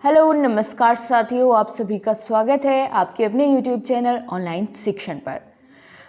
Hello नमस्कार साथियों, आप सभी का स्वागत है आपके अपने YouTube चैनल ऑनलाइन शिक्षण पर।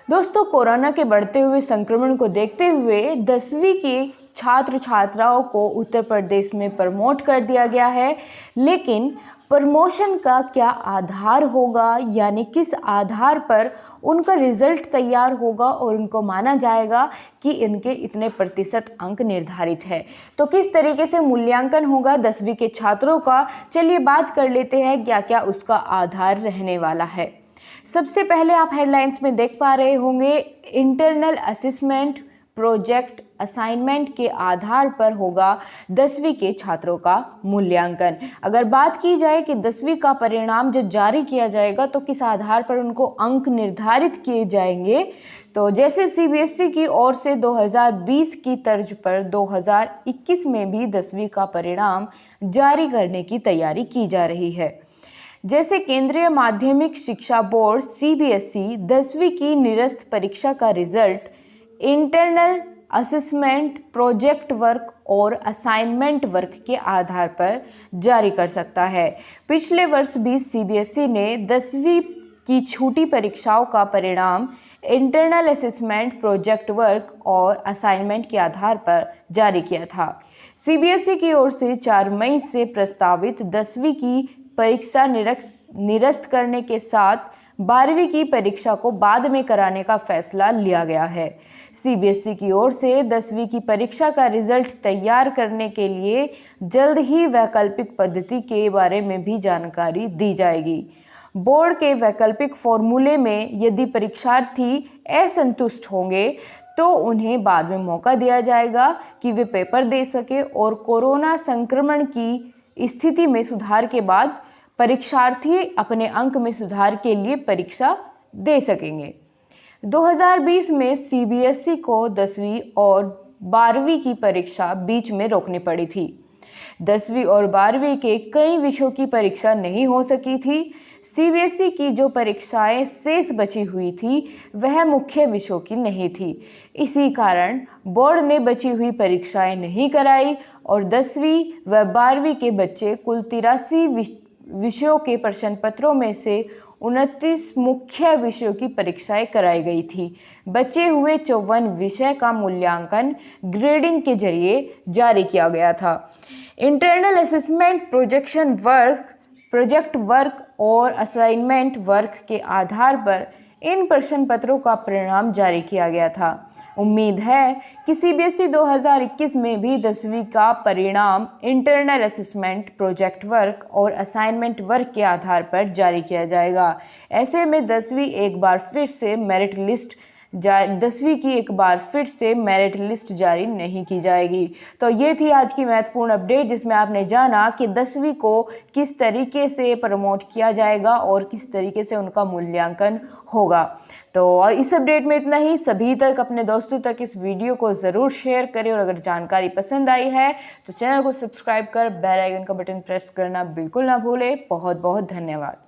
दोस्तों, कोरोना के बढ़ते हुए संक्रमण को देखते हुए 10वीं की छात्र छात्राओं को उत्तर प्रदेश में प्रमोट कर दिया गया है, लेकिन प्रमोशन का क्या आधार होगा, यानी किस आधार पर उनका रिजल्ट तैयार होगा और उनको माना जाएगा कि इनके इतने प्रतिशत अंक निर्धारित है। तो किस तरीके से मूल्यांकन होगा 10वीं के छात्रों का, चलिए बात कर लेते हैं क्या क्या उसका आधार रहने वाला है। सबसे पहले आप हेडलाइंस में देख पा रहे होंगे, इंटरनल असेसमेंट प्रोजेक्ट असाइनमेंट के आधार पर होगा 10वीं के छात्रों का मूल्यांकन। अगर बात की जाए कि 10वीं का परिणाम जो जारी किया जाएगा तो किस आधार पर उनको अंक निर्धारित किए जाएंगे, तो जैसे सीबीएसई की ओर से 2020 की तर्ज पर 2021 में भी 10वीं का परिणाम जारी करने की तैयारी की जा रही है। जैसे केंद्रीय माध्यमिक शिक्षा बोर्ड सीबीएसई 10वीं की निरस्त परीक्षा का result internal assessment project work और असाइनमेंट वर्क के आधार पर जारी कर सकता है। पिछले वर्ष भी सीबीएसई ने 10वीं की छूटी परीक्षाओं का परिणाम इंटरनल असेसमेंट प्रोजेक्ट वर्क और असाइनमेंट के आधार पर जारी किया था। सीबीएसई की ओर से 4 मई से प्रस्तावित 10वीं की परीक्षा निरस्त करने के साथ 12वीं की परीक्षा को बाद में कराने का फैसला लिया गया है। सीबीएसई की ओर से 10वीं की परीक्षा का रिजल्ट तैयार करने के लिए जल्द ही वैकल्पिक पद्धति के बारे में भी जानकारी दी जाएगी। बोर्ड के वैकल्पिक फॉर्मूले में यदि परीक्षार्थी असंतुष्ट होंगे तो उन्हें बाद में मौका दिया जाएगा कि वे पेपर दे सके और कोरोना संक्रमण की स्थिति में सुधार के बाद परीक्षार्थी अपने अंक में सुधार के लिए परीक्षा दे सकेंगे। 2020 में सीबीएसई को 10वीं और 12वीं की परीक्षा बीच में रोकनी पड़ी थी। 10वीं और 12वीं के कई विषयों की परीक्षा नहीं हो सकी थी। सीबीएसई की जो परीक्षाएं शेष बची हुई थी वह मुख्य विषयों की नहीं थी। इसी कारण बोर्ड ने बची हुई परीक्षाएं नहीं कराई और 10वीं व 12वीं के बच्चे कुल 83 विषयों के प्रश्न पत्रों में से 29 मुख्य विषयों की परीक्षाएं कराई गई थी। बचे हुए 54 विषय का मूल्यांकन ग्रेडिंग के जरिए जारी किया गया था। इंटरनल असेसमेंट प्रोजेक्ट वर्क और असाइनमेंट वर्क के आधार पर इन प्रश्न पत्रों का परिणाम जारी किया गया था। उम्मीद है कि सीबीएसई 2021 में भी 10वीं का परिणाम इंटरनल असेसमेंट प्रोजेक्ट वर्क और असाइनमेंट वर्क के आधार पर जारी किया जाएगा। ऐसे में 10वीं की एक बार फिर से मेरिट लिस्ट जारी नहीं की जाएगी। तो ये थी आज की महत्वपूर्ण अपडेट, जिसमें आपने जाना कि 10वीं को किस तरीके से प्रमोट किया जाएगा और किस तरीके से उनका मूल्यांकन होगा। तो इस अपडेट में इतना ही। सभी तक अपने दोस्तों तक इस वीडियो को ज़रूर शेयर करें और अगर जानकारी पसंद आई है तो चैनल को सब्सक्राइब कर बेल आइकन का बटन प्रेस करना बिल्कुल ना भूलें। बहुत बहुत धन्यवाद।